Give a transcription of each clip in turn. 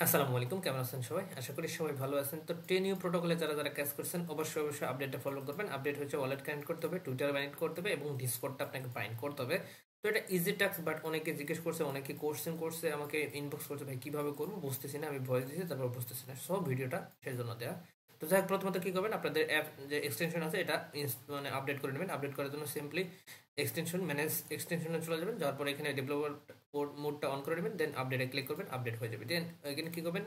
আসসালামু আলাইকুম, কেমন আছেন সবাই? আশা করি সবাই ভালো আছেন। তো 10 ইউ প্রোটোকলে যারা কাজ করছেন অবশ্যই আপডেটটা ফলো করবেন। আপডেট হচ্ছে ওয়ালেট কানেক্ট করতে হবে, টুইটার বাইন্ড করতে হবে এবং ডিসকর্ডটা আপনাকে বাইন্ড করতে হবে। তো এটা ইজি টাস্ক, বাট অনেকে জিজ্ঞেস করছে, অনেকে কোশ্চেন করছে, আমাকে ইনবক্স করছে, ভাই কিভাবে করবো বুঝতেছি না, আমি ভয়েস দিয়েছি তারপর বুঝতেছি না। সব ভিডিওটা সেই জন্য দেওয়া। তো যাই হোক, প্রথমত কি করবেন, আপনাদের অ্যাপ যে এক্সটেনশন আছে এটা মানে আপডেট করে নেবেন। আপডেট করার জন্য সিম্পলি এক্সটেনশন ম্যানেজ এক্সটেনশনে চলে যাবেন। যাওয়ার পরে এখানে ডেভেলপার মোডটা অন করে নেবেন, দেন আপডেটে ক্লিক করবেন, আপডেট হয়ে যাবে। দেন এখানে কি করবেন,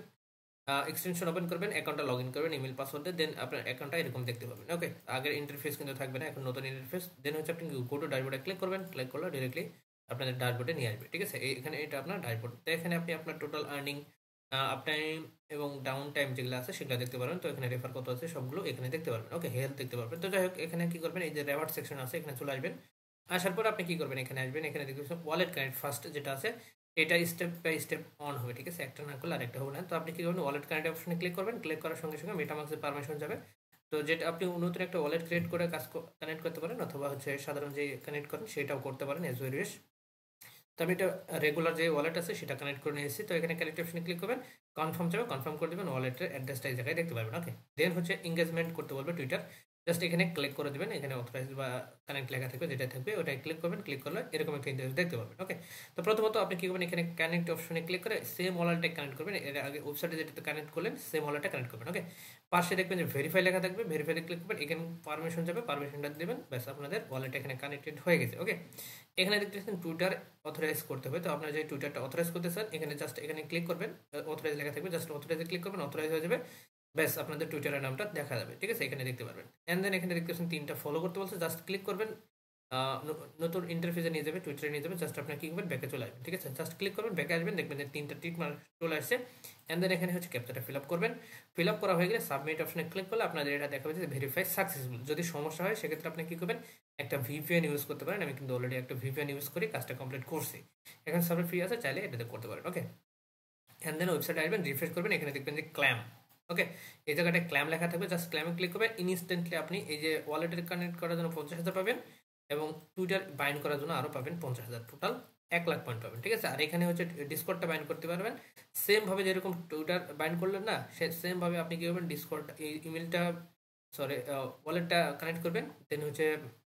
এক্সটেনশন ওপেন করবেন, অ্যাকাউন্টটা লগ ইন করবেন ইমেল পাসওয়ার্ড দিয়ে, দেন আপনার অ্যাকাউন্টটা এরকম দেখতে পাবেন। ওকে, আগের ইন্টারফেস কিন্তু থাকবে না, এখন নতুন ইন্টারফেস। দেন হচ্ছে আপনি গো টু ড্যাশবোর্ডে ক্লিক করবেন, ক্লিক করলে ডিরেক্টলি আপনাদের ড্যাশবোর্ডে নিয়ে আসবে। ঠিক আছে, এখানে এটা আপনার ড্যাশবোর্ড। তো এখানে আপনি আপনার টোটাল আর্নিং, আপ টাইম এবং ডাউন টাইম যেগুলো আছে সেগুলো দেখতে পারবেন। তো এখানে রেফার কত আছে সবগুলো এখানে দেখতে পারবেন। ওকে, হেলথ দেখতে পারবেন। তো যাই হোক, এখানে কি করবেন, এই যে রেওয়ার্ড সেকশন আছে এখানে চলে আসবেন। আসার পর আপনি কি করবেন, এখানে আসবেন, এখানে দেখবেন ওয়ালেট কানেক্ট ফার্স্ট যেটা আছে এটা স্টেপ বাই স্টেপ অন হবে। ঠিক আছে, একটা না করলে আরেকটা হবে না। তো আপনি কি করবেন, ওয়ালেট কানেক্ট অপশনে ক্লিক করবেন, ক্লিক করার সঙ্গে সঙ্গে মেটামাক্সের পারমিশন যাবে। তো যেটা আপনি নতুন একটা ওয়ালেট ক্রিয়েট করে কাজ কানেক্ট করতে পারেন, অথবা হচ্ছে সাধারণ যে কানেক্ট করেন সেটাও করতে পারেন এজ ওয়েল উইশ। তো আমি এটা রেগুলার যে ওয়ালেট আছে সেটা কানেক্ট করে নিয়েছি। তো এখানে কানেক্ট অপশনে ক্লিক করবেন, কনফার্ম যাবে, কনফার্ম করে দেবেন, ওয়ালেটের অ্যাড্রেসটা এই জায়গায় দেখতে পাবেন। ওকে, দেন হচ্ছে এঙ্গেজমেন্ট করতে বলবে টুইটার, জাস্ট এখানে ক্লিক করে দেবেন। এখানে অথরাইজ বা কানেক্ট লেখা থাকবে, যেটা থাকবে ওটাই ক্লিক করবেন। ক্লিক করলে এরকম একটা ইন্টারফেস দেখতে পাবেন। ওকে, তো প্রথমত আপনি কি করবেন, এখানে কানেক্ট অপশনে ক্লিক করে সেম ওয়ালেটটা কানেক্ট করবেন। এর আগে ওয়েবসাইটে যেটাতে কানেক্ট করলেন সেম ওয়ালেটটা কানেক্ট করবেন। ওকে, পাশে দেখবেন যে ভেরিফাই লেখা থাকবে, ভেরিফাইতে ক্লিক করবেন, এখানে পারমিশন যাবে, পারমিশনটা দেবেন, ব্যাস আপনাদের ওয়ালেট এখানে কানেক্টেড হয়ে গেছে। ওকে, এখানে দেখতেছেন টুইটার অথরাইজ করতে হবে। তো আপনারা যে টুইটারটা অথরাইজ করতে চান এখানে জাস্ট এখানে ক্লিক করবেন, অথরাইজ লেখা থাকবে, জাস্ট অথরাইজে ক্লিক করবেন, অথরাইজ হয়ে যাবে, ব্যাস আপনাদের টুইটারের নামটা দেখা যাবে। ঠিক আছে, এখানে দেখতে পারবেন। অ্যান্ড দেন এখানে দেখতেছেন তিনটা ফলো করতে বলছে, জাস্ট ক্লিক করবেন, নতুন ইন্টারফেসে নিয়ে যাবে, টুইটারে নিয়ে যাবে, জাস্ট আপনার কি করবেন, ব্যাকে চলে আসবেন। ঠিক আছে, জাস্ট ক্লিক করবেন, ব্যাকে আসবেন, দেখবেন যে তিনটা টিক মার্ক চলে আসছে। অ্যান্ড দেন এখানে হচ্ছে ক্যাপচাটা ফিল আপ করবেন। ফিল আপ করা হয়ে গেলে সাবমিট অপশনে ক্লিক করলে আপনাদের এটা দেখাবে যে ভেরিফাই সাকসেসফুল। যদি সমস্যা হয় সেক্ষেত্রে আপনি কি করবেন, একটা ভিপিএন ইউজ করতে পারেন। আমি কিন্তু অলরেডি একটা ভিপিএন ইউজ করি, কাজটা কমপ্লিট করছি। এখানে সার্ভার ফ্রি আছে, চাইলে এটাতে করতে পারেন। ওকে, অ্যান্ড দেন ওয়েবসাইটে আসবেন, রিফ্রেশ করবেন, এখানে দেখবেন যে ক্ল্যাম। ওকে, এই জায়গাটা ক্ল্যাম লেখা থাকবে, জাস্ট ক্ল্যামে ক্লিক করবেন, ইনস্ট্যান্টলি আপনি এই যে ওয়ালেটের কানেক্ট করার জন্য 50,000 পাবেন এবং টুইটার বাইন্ড করার জন্য আরও পাবেন 50,000, টোটাল 1 লাখ পয়েন্ট পাবেন। ঠিক আছে, আর এখানে হচ্ছে ডিসকর্ডটা বাইন্ড করতে পারবেন সেম ভাবে, যেরকম টুইটার বাইন্ড করলেন না, সে সেম ভাবে আপনি কি করবেন, ডিসকর্ড এই ইমেলটা, সরি, ওয়ালেটটা কানেক্ট করবেন, দেন হচ্ছে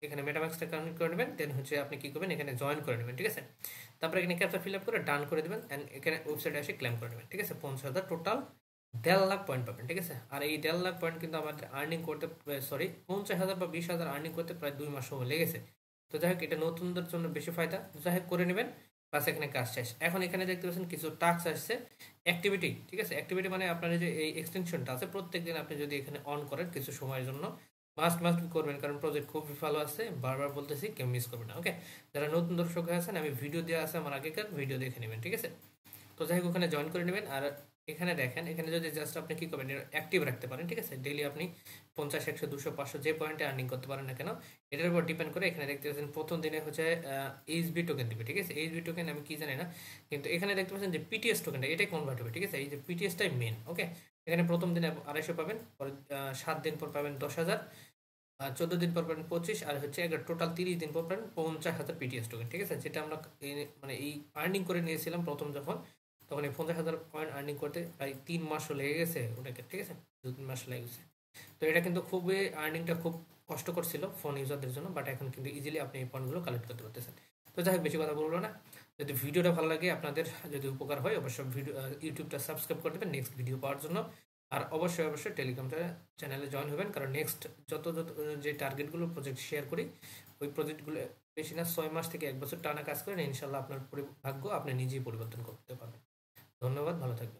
এখানে মেটামাক্সটা কানেক্ট করে নেবেন, দেন হচ্ছে আপনি কি করবেন, এখানে জয়েন করে নেবেন। ঠিক আছে, তারপরে এখানে ক্যাপচা ফিল আপ করে ডান করে দেবেন, অ্যান্ড এখানে ওয়েবসাইটে এসে ক্লেম করে নেবেন। ঠিক আছে, 50,000, টোটাল 1.5 লাখ পয়েন্ট পাবেন। ঠিক আছে, আর এই 1.5 লাখ পয়েন্ট কিন্তু আমাদের আর্নিং করতে, সরি, 50,000 বা 20,000 আর্নিং করতে প্রায় 2 মাস সময় লেগেছে। তো যাই হোক, এটা নতুনদের জন্য বেশি ফায়দা। যাই হোক, করে নেবেন, বাস এখানে কাজ শেষ। এখন এখানে দেখতে পাচ্ছেন কিছু টাস্ক আসছে, অ্যাক্টিভিটি। ঠিক আছে, অ্যাক্টিভিটি মানে আপনার যে এই এক্সটেনশনটা আছে প্রত্যেকদিন আপনি যদি এখানে অন করেন কিছু সময়ের জন্য, মাস্ট মাস্ট করবেন, কারণ প্রজেক্ট খুবই ভালো আছে, বারবার বলতেছি, কেউ মিস করবেন না। ওকে, যারা নতুন দর্শক হয়ে আছেন, আমি ভিডিও দেওয়া আছে আমার আগেকার, ভিডিও দেখে নেবেন। ঠিক আছে, তো যাই হোক, ওখানে জয়েন করে নেবেন। আর এখানে দেখেন, এখানে যদি জাস্ট আপনি কি করবেন, অ্যাক্টিভ রাখতে পারেন। ঠিক আছে, ডেইলি আপনি 50, 100, 200, 500 যে পয়েন্টে আর্নিং করতে পারেন না কেন, এটার উপর ডিপেন্ড করে। এখানে দেখতে পাচ্ছেন প্রথম দিনে হচ্ছে এইচবি টোকেন দিবে। ঠিক আছে, এইচবি টোকেন আমি কি জানি না, কিন্তু এখানে দেখতে পাচ্ছেন যে পিটিএস টোকেনটা এটাই কনভার্ট হবে। ঠিক আছে, এই যে পিটিএসটাই মেন। ওকে, এখানে প্রথম দিনে 250 পাবেন, পরে 7 দিন পর পাবেন 10,000, 14 দিন পর পাবেন 25, আর হচ্ছে টোটাল 30 দিন পর পাবেন 50,000 পিটিএস টোকেন। ঠিক আছে, যেটা আমরা মানে এই আর্নিং করে নিয়েছিলাম প্রথম যখন, তখন এই 50,000 পয়েন্ট আর্নিং করতে প্রায় 3 মাসও লেগে গেছে ওটাকে। ঠিক আছে, 2-3 মাস লেগে গেছে। তো এটা কিন্তু খুবই, আর্নিংটা খুব কষ্টকর ছিল ফোন ইউজারদের জন্য, বাট এখন কিন্তু ইজিলি আপনি এই পয়েন্টগুলো কালেক্ট করতে পারতেছেন। তো যাই হোক, বেশি কথা বলবো না। যদি ভিডিওটা ভালো লাগে, আপনাদের যদি উপকার হয়, অবশ্যই ইউটিউবটা সাবস্ক্রাইব করে দেবেন নেক্সট ভিডিও পাওয়ার জন্য। আর অবশ্যই টেলিগ্রাম চ্যানেলে জয়েন হবেন, কারণ নেক্সট যত যত যে টার্গেটগুলো প্রজেক্ট শেয়ার করি, ওই প্রজেক্টগুলো বেশি না 6 মাস থেকে 1 বছর টানা কাজ করেন, ইনশাল্লাহ আপনার ভাগ্য আপনি নিজেই পরিবর্তন করতে পারবেন। ধন্যবাদ, ভালো থাকবেন।